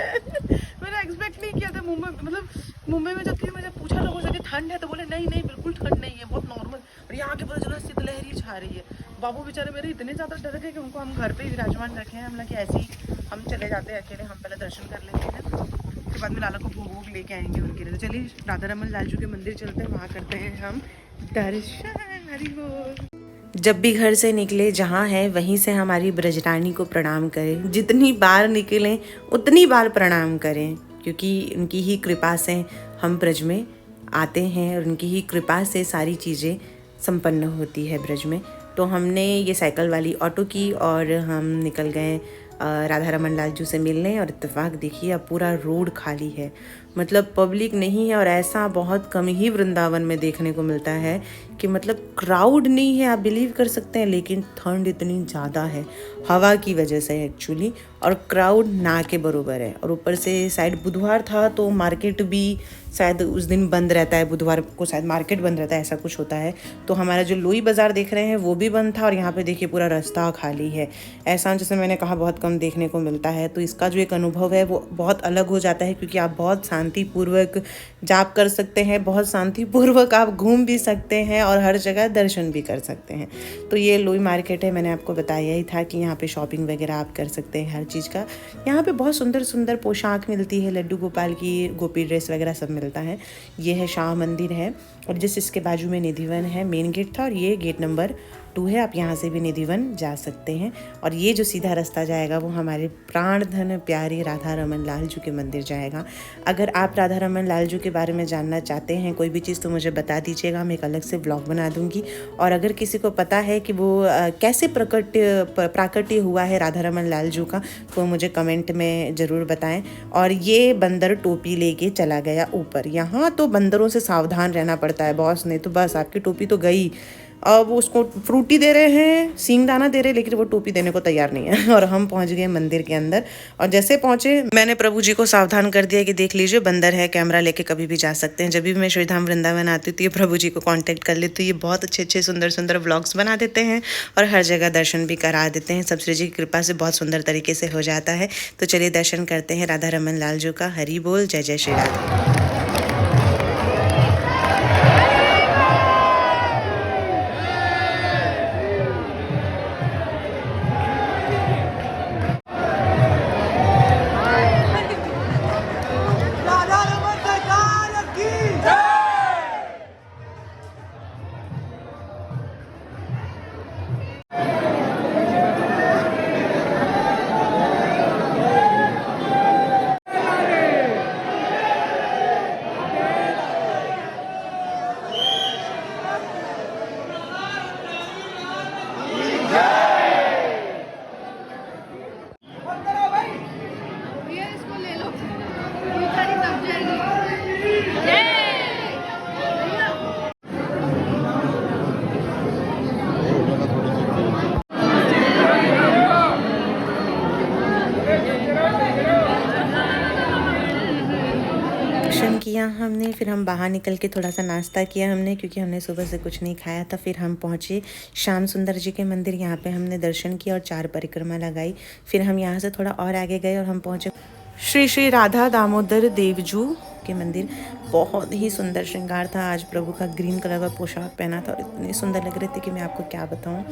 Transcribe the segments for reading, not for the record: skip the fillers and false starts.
मैंने एक्सपेक्ट नहीं किया था मुंबई, मतलब मुंबई में जब थी मुझे पूछा लोगों से कि ठंड है, तो बोले नहीं नहीं बिल्कुल ठंड नहीं है, बहुत नॉर्मल। और यहाँ के पता चला शीतलहरी छा रही है। बाबू बेचारे मेरे इतने ज़्यादा डर गए कि उनको हम घर पे ही विराजमान रखे हैं। हम लोग ऐसे ही हम चले जाते हैं अकेले, हम पहले दर्शन कर लेते हैं, उसके बाद में लाला को भोग वोग लेके आएंगे उनके लिए। तो चलिए राधा रमन लालजू के मंदिर चलते हैं, वहाँ करते हैं हम दर्शन। हरि बोल। जब भी घर से निकले जहाँ है वहीं से हमारी ब्रजरानी को प्रणाम करें, जितनी बार निकलें उतनी बार प्रणाम करें, क्योंकि उनकी ही कृपा से हम ब्रज में आते हैं और उनकी ही कृपा से सारी चीज़ें संपन्न होती है ब्रज में। तो हमने ये साइकिल वाली ऑटो की और हम निकल गए राधा रमन लालजू से मिलने। और इत्तेफाक देखिए अब पूरा रोड खाली है, मतलब पब्लिक नहीं है। और ऐसा बहुत कम ही वृंदावन में देखने को मिलता है कि मतलब क्राउड नहीं है, आप बिलीव कर सकते हैं। लेकिन ठंड इतनी ज़्यादा है हवा की वजह से एक्चुअली, और क्राउड ना के बरोबर है। और ऊपर से शायद बुधवार था तो मार्केट भी शायद उस दिन बंद रहता है, बुधवार को शायद मार्केट बंद रहता है, ऐसा कुछ होता है। तो हमारा जो लोई बाज़ार देख रहे हैं वो भी बंद था, और यहाँ पे देखिए पूरा रास्ता खाली है। ऐसा जैसे मैंने कहा बहुत कम देखने को मिलता है। तो इसका जो एक अनुभव है वो बहुत अलग हो जाता है, क्योंकि आप बहुत शांतिपूर्वक जाप कर सकते हैं, बहुत शांतिपूर्वक आप घूम भी सकते हैं और हर जगह दर्शन भी कर सकते हैं। तो ये लोई मार्केट है, मैंने आपको बताया ही था कि यहाँ पे शॉपिंग वगैरह आप कर सकते हैं हर चीज़ का। यहाँ पे बहुत सुंदर सुंदर पोशाक मिलती है, लड्डू गोपाल की गोपी ड्रेस वगैरह सब मिलता है। ये है शाह मंदिर है, और जिस इसके बाजू में निधिवन है, मेन गेट था, और ये गेट नंबर 2 है। आप यहाँ से भी निधिवन जा सकते हैं। और ये जो सीधा रास्ता जाएगा वो हमारे प्राण धन प्यारे राधा रमन लालजू के मंदिर जाएगा। अगर आप राधा रमन लालजू के बारे में जानना चाहते हैं कोई भी चीज़ तो मुझे बता दीजिएगा, मैं एक अलग से ब्लॉग बना दूंगी। और अगर किसी को पता है कि वो कैसे प्राकट्य हुआ है राधा रमन लालजू का, तो मुझे कमेंट में ज़रूर बताएं। और ये बंदर टोपी लेके चला गया ऊपर। यहाँ तो बंदरों से सावधान रहना पड़ता है बॉस, नहीं तो बस आपकी टोपी तो गई। अब उसको फ्रूटी दे रहे हैं, सींगदाना दे रहे हैं, लेकिन वो टोपी देने को तैयार नहीं है। और हम पहुंच गए मंदिर के अंदर। और जैसे पहुंचे मैंने प्रभु जी को सावधान कर दिया कि देख लीजिए बंदर है, कैमरा लेके कभी भी जा सकते हैं। जब भी मैं श्रीधाम वृंदावन आती हूँ तो ये प्रभु जी को कांटेक्ट कर लेती हूँ। ये बहुत अच्छे अच्छे सुंदर सुंदर व्लॉग्स बना देते हैं और हर जगह दर्शन भी करा देते हैं। सब श्री जी की कृपा से बहुत सुंदर तरीके से हो जाता है। तो चलिए दर्शन करते हैं राधा रमन लालजू का। हरि बोल, जय जय श्री राधा। दर्शन किया हमने, फिर हम बाहर निकल के थोड़ा सा नाश्ता किया हमने, क्योंकि हमने सुबह से कुछ नहीं खाया था। फिर हम पहुँचे श्याम सुंदर जी के मंदिर, यहाँ पे हमने दर्शन किया और 4 परिक्रमा लगाई। फिर हम यहाँ से थोड़ा और आगे गए और हम पहुँचे श्री श्री राधा दामोदर देवजू के मंदिर। बहुत ही सुंदर श्रृंगार था। आज प्रभु का ग्रीन कलर का पोशाक पहना था और इतने सुंदर लग रहे थे कि मैं आपको क्या बताऊं।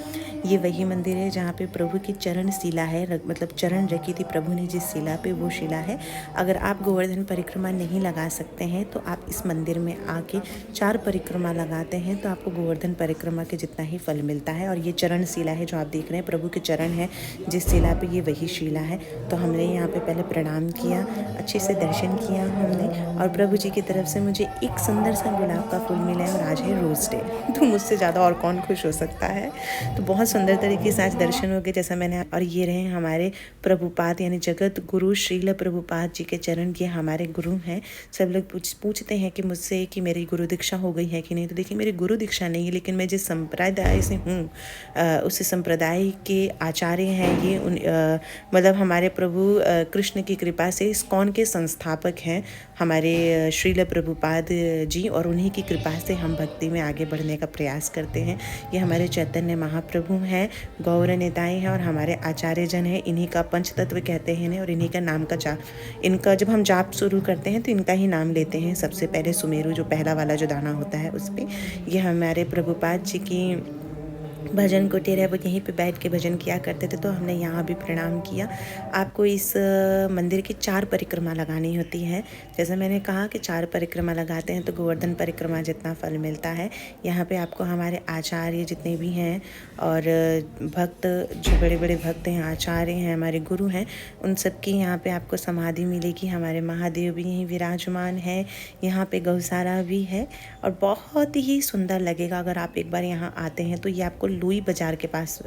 ये वही मंदिर है जहाँ पे प्रभु की चरण शिला है, मतलब चरण रखी थी प्रभु ने जिस शिला पे, वो शिला है। अगर आप गोवर्धन परिक्रमा नहीं लगा सकते हैं तो आप इस मंदिर में आके 4 परिक्रमा लगाते हैं तो आपको गोवर्धन परिक्रमा के जितना ही फल मिलता है। और ये चरण शिला है जो आप देख रहे हैं, प्रभु के चरण है जिस शिला पे, ये वही शिला है। तो हमने यहाँ पे पहले प्रणाम किया, अच्छे से दर्शन किया हमने। और प्रभु जी की तरफ से मुझे एक सुंदर सा गुलाब का फूल मिला है और आज है रोज़ डे, तो मुझसे ज़्यादा और कौन खुश हो सकता है। तो बहुत सुंदर तरीके से आज दर्शन हो गए जैसा मैंने। और ये रहे हमारे प्रभुपाद यानी जगत गुरु श्रील प्रभुपाद जी के चरण। ये हमारे गुरु हैं। सब लोग पूछते हैं कि मुझसे कि मेरी गुरु दीक्षा हो गई है कि नहीं। तो देखिए मेरी गुरु दीक्षा नहीं है, लेकिन मैं जिस संप्रदाय से हूँ उस संप्रदाय के आचार्य हैं ये। मतलब हमारे प्रभु कृष्ण की कृपा से इस्कॉन के संस्थापक हैं हमारे श्रील प्रभुपाद जी और उन्हीं की कृपा से हम भक्ति में आगे बढ़ने का प्रयास करते हैं। ये हमारे चैतन्य महाप्रभु हैं, गौर निताई हैं और हमारे आचार्य जन हैं। इन्हीं का पंचतत्व कहते हैं और इन्हीं का नाम का जाप, इनका जब हम जाप शुरू करते हैं तो इनका ही नाम लेते हैं। सबसे पहले सुमेरु जो पहला वाला जो दाना होता है उस पर ये हमारे प्रभुपाद जी की भजन कुटीर है, वो यहीं पे बैठ के भजन किया करते थे, तो हमने यहाँ भी प्रणाम किया। आपको इस मंदिर की 4 परिक्रमा लगानी होती है। जैसे मैंने कहा कि 4 परिक्रमा लगाते हैं तो गोवर्धन परिक्रमा जितना फल मिलता है, यहाँ पे आपको हमारे आचार्य जितने भी हैं और भक्त जो बड़े बड़े भक्त हैं, आचार्य हैं, हमारे गुरु हैं, उन सब की यहाँ पे आपको समाधि मिलेगी। हमारे महादेव भी यहीं विराजमान है, यहाँ पे गौशाला भी है और बहुत ही सुंदर लगेगा अगर आप एक बार यहाँ आते हैं तो। ये आपको लुई बाज़ार के पास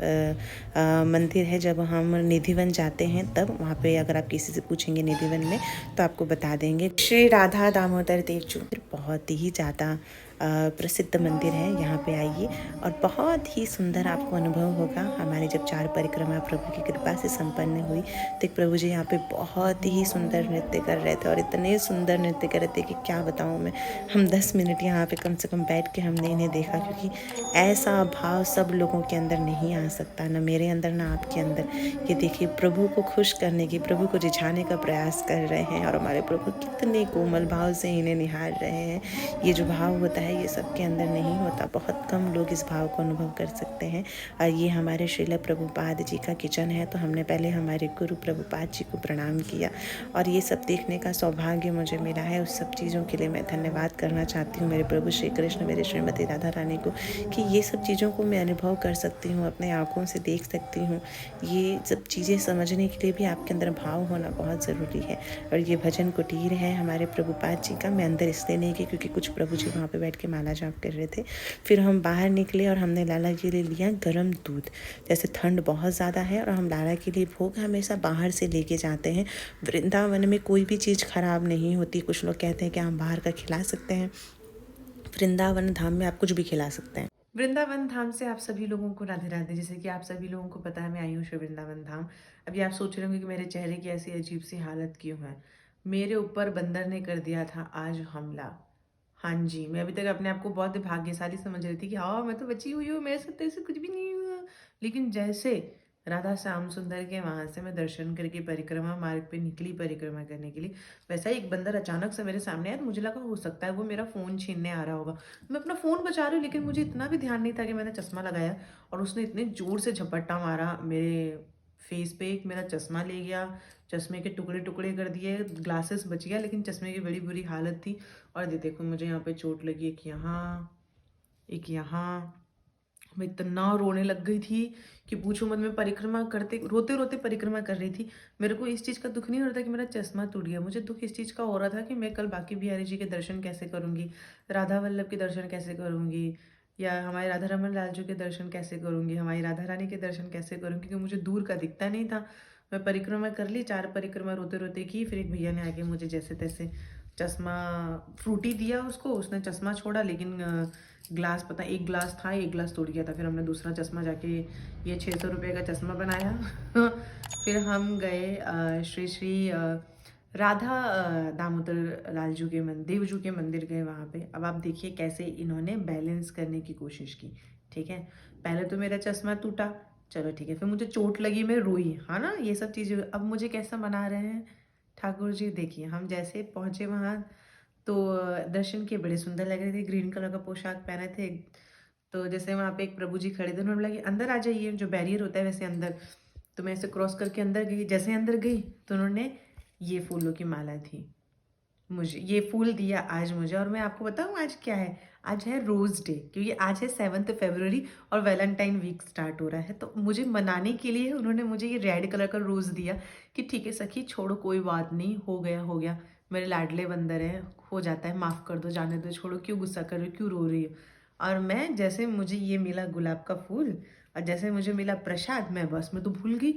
मंदिर है। जब हम निधिवन जाते हैं तब वहाँ पे अगर आप किसी से पूछेंगे निधिवन में तो आपको बता देंगे। श्री राधा दामोदर देव जी बहुत ही ज़्यादा प्रसिद्ध मंदिर है, यहाँ पे आइए और बहुत ही सुंदर आपको अनुभव होगा। हमारी जब 4 परिक्रमा प्रभु की कृपा से संपन्न हुई तो एक प्रभु जी यहाँ पे बहुत ही सुंदर नृत्य कर रहे थे और इतने सुंदर नृत्य कर रहे थे कि क्या बताऊँ मैं। हम 10 मिनट यहाँ पे कम से कम बैठ के हमने इन्हें देखा, क्योंकि ऐसा भाव सब लोगों के अंदर नहीं आ सकता, ना मेरे अंदर ना आपके अंदर। ये देखिए प्रभु को खुश करने की, प्रभु को रिझाने का प्रयास कर रहे हैं और हमारे प्रभु कितने कोमल भाव से इन्हें निहार रहे हैं। ये जो भाव होता है ये सबके अंदर नहीं होता, बहुत कम लोग इस भाव को अनुभव कर सकते हैं। और ये हमारे श्रील प्रभुपाद जी का किचन है, तो हमने पहले हमारे गुरु प्रभुपाद जी को प्रणाम किया और ये सब देखने का सौभाग्य मुझे मिला है। उस सब चीज़ों के लिए मैं धन्यवाद करना चाहती हूँ मेरे प्रभु श्री कृष्ण, मेरे श्रीमती राधा रानी को, कि ये सब चीज़ों को मैं अनुभव कर सकती हूँ, अपने आँखों से देख सकती हूँ। ये सब चीज़ें समझने के लिए भी आपके अंदर भाव होना बहुत ज़रूरी है। और ये भजन कुटीर है हमारे प्रभुपाद जी का। मैं अंदर इसलिए नहीं गई क्योंकि कुछ प्रभु जी वहाँ पे बैठ के माला जाप कर रहे थे। फिर हम बाहर निकले और हमने लाला के लिए लिया गर्म दूध। जैसे ठंड बहुत ज़्यादा है और हम लाला के लिए भोग हमेशा बाहर से लेके जाते हैं। वृंदावन में कोई भी चीज़ ख़राब नहीं होती। कुछ लोग कहते हैं कि हम बाहर का खिला सकते हैं, वृंदावन धाम में आप कुछ भी खिला सकते हैं। वृंदावन धाम से आप सभी लोगों को राधे राधे। जैसे कि आप सभी लोगों को पता है मैं आई हूँ श्री वृंदावन धाम। अभी आप सोच रहे होंगे कि मेरे चेहरे की ऐसी अजीब सी हालत क्यों है। मेरे ऊपर बंदर ने कर दिया था आज हमला। हाँ जी, मैं अभी तक अपने आप को बहुत भाग्यशाली समझ रही थी कि हाँ मैं तो बची हुई हूँ, मेरे साथ तो ऐसे कुछ भी नहीं हुआ। लेकिन जैसे राधा श्याम सुंदर के वहाँ से मैं दर्शन करके परिक्रमा मार्ग पे निकली परिक्रमा करने के लिए, वैसा ही एक बंदर अचानक से मेरे सामने आया। तो मुझे लगा हो सकता है वो मेरा फ़ोन छीनने आ रहा होगा। मैं अपना फ़ोन बचा रही हूँ, लेकिन मुझे इतना भी ध्यान नहीं था कि मैंने चश्मा लगाया और उसने इतने ज़ोर से झपट्टा मारा मेरे फेस पे। एक मेरा चश्मा ले गया, चश्मे के टुकड़े टुकड़े कर दिए, ग्लासेस बच गया लेकिन चश्मे की बड़ी बुरी हालत थी। और ये देखो मुझे यहाँ पे चोट लगी, एक यहाँ एक यहाँ। मैं इतना रोने लग गई थी कि पूछो मत। मैं परिक्रमा करते रोते रोते परिक्रमा कर रही थी। मेरे को इस चीज़ का दुख नहीं हो रहा था कि मेरा चश्मा टूट गया, मुझे दुख इस चीज़ का हो रहा था कि मैं कल बाकी बिहारी जी के दर्शन कैसे करूँगी, राधा वल्लभ के दर्शन कैसे करूँगी, या हमारे राधा रमन लाल जी के दर्शन कैसे करूँगी, हमारी राधा रानी के दर्शन कैसे करूँगी, क्योंकि मुझे दूर का दिखता नहीं था। मैं परिक्रमा कर ली, 4 परिक्रमा रोते रोते की। फिर एक भैया ने आके मुझे जैसे तैसे चश्मा फ्रूटी दिया उसको, उसने चश्मा छोड़ा, लेकिन ग्लास पता एक ग्लास था, एक ग्लास टूट गया था। फिर हमने दूसरा चश्मा जाके ये 600 रुपये का चश्मा बनाया। फिर हम गए श्री श्री राधा दामोदर लाल जी के देव जी के मंदिर गए वहाँ पे। अब आप देखिए कैसे इन्होंने बैलेंस करने की कोशिश की। ठीक है, पहले तो मेरा चश्मा टूटा, चलो ठीक है, फिर मुझे चोट लगी, मैं रोई, हाँ ना, ये सब चीज़ें। अब मुझे कैसा मना रहे हैं ठाकुर जी। देखिए हम जैसे पहुँचे वहाँ तो दर्शन के बड़े सुंदर लग रहे थे, ग्रीन कलर का पोशाक पहने थे। तो जैसे वहाँ पे एक प्रभु जी खड़े थे, उन्होंने बोला कि अंदर आ जाइए, जो बैरियर होता है वैसे अंदर। तो मैं ऐसे क्रॉस करके अंदर गई। जैसे अंदर गई तो उन्होंने ये फूलों की माला थी, मुझे ये फूल दिया आज मुझे। और मैं आपको बताऊँ आज क्या है, आज है रोज़ डे, क्योंकि आज है 7 फरवरी और वैलेंटाइन वीक स्टार्ट हो रहा है। तो मुझे मनाने के लिए उन्होंने मुझे ये रेड कलर का रोज़ दिया कि ठीक है सखी, छोड़ो कोई बात नहीं, हो गया हो गया, मेरे लाडले बंदर हैं, हो जाता है, माफ़ कर दो, जाने दो, छोड़ो, क्यों गुस्सा कर रही हो, क्यों रो रही हो। और मैं जैसे मुझे ये मिला गुलाब का फूल और जैसे मुझे मिला प्रसाद, मैं तो भूल गई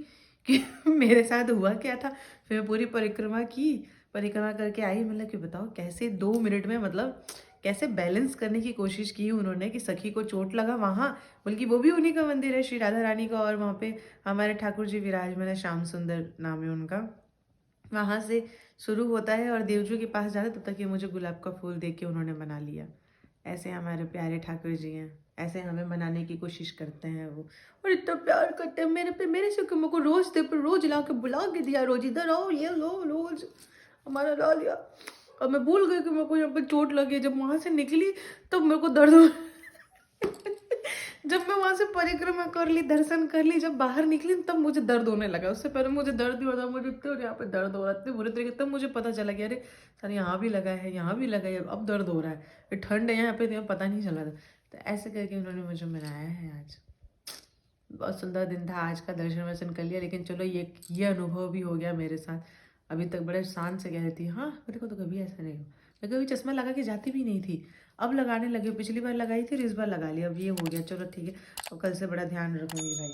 कि मेरे साथ हुआ क्या था। फिर मैं पूरी परिक्रमा की, परिक्रमा करके आई। मतलब कि बताओ कैसे 2 मिनट में, मतलब कैसे बैलेंस करने की कोशिश की उन्होंने कि सखी को चोट लगा वहाँ, बल्कि वो भी उन्हीं का मंदिर है, श्री राधा रानी का, और वहाँ पे हमारे ठाकुर जी विराजमान है, श्याम सुंदर नाम है उनका। वहाँ से शुरू होता है और देवजू के पास जाते तब तक ये मुझे गुलाब का फूल देख के उन्होंने मना लिया। ऐसे हमारे प्यारे ठाकुर जी हैं, ऐसे हमें मनाने की कोशिश करते हैं वो, और इतना प्यार करते हैं मेरे पे, मेरे से मेरे को रोज दे पर रोज ला के बुला के दिया, रोज इधर आओ ये लो रोज हमारा ला लिया। और मैं भूल गई कि मेरे को यहाँ पे चोट लगी। जब वहाँ से निकली तब मेरे को दर्द हो जब मैं वहां से परिक्रमा कर ली, दर्शन कर ली, जब बाहर निकली तब मुझे दर्द होने लगा। उससे पहले मुझे दर्द भी होता, मुझे इतने और यहाँ पे दर्द हो रहा है इतने बुरे तरीके। तब मुझे पता चला कि अरे सर यहाँ भी लगा है, यहाँ भी लगा है, अब दर्द हो रहा है, ये ठंड है यहाँ पे, तो पता नहीं चला था। तो ऐसे करके उन्होंने मुझे मनाया है आज। बहुत सुंदर दिन था आज का, दर्शन वर्शन कर लिया। लेकिन चलो ये अनुभव भी हो गया मेरे साथ। अभी तक बड़े शांत से कह रही थी, हाँ मेरे को तो कभी ऐसा नहीं हुआ। मैं कभी चश्मा लगा के जाती भी नहीं थी, अब लगाने लगे। पिछली बार लगाई थी और इस बार लगा लिया, अब ये हो गया। चलो ठीक है, और कल से बड़ा ध्यान रखूंगी भाई।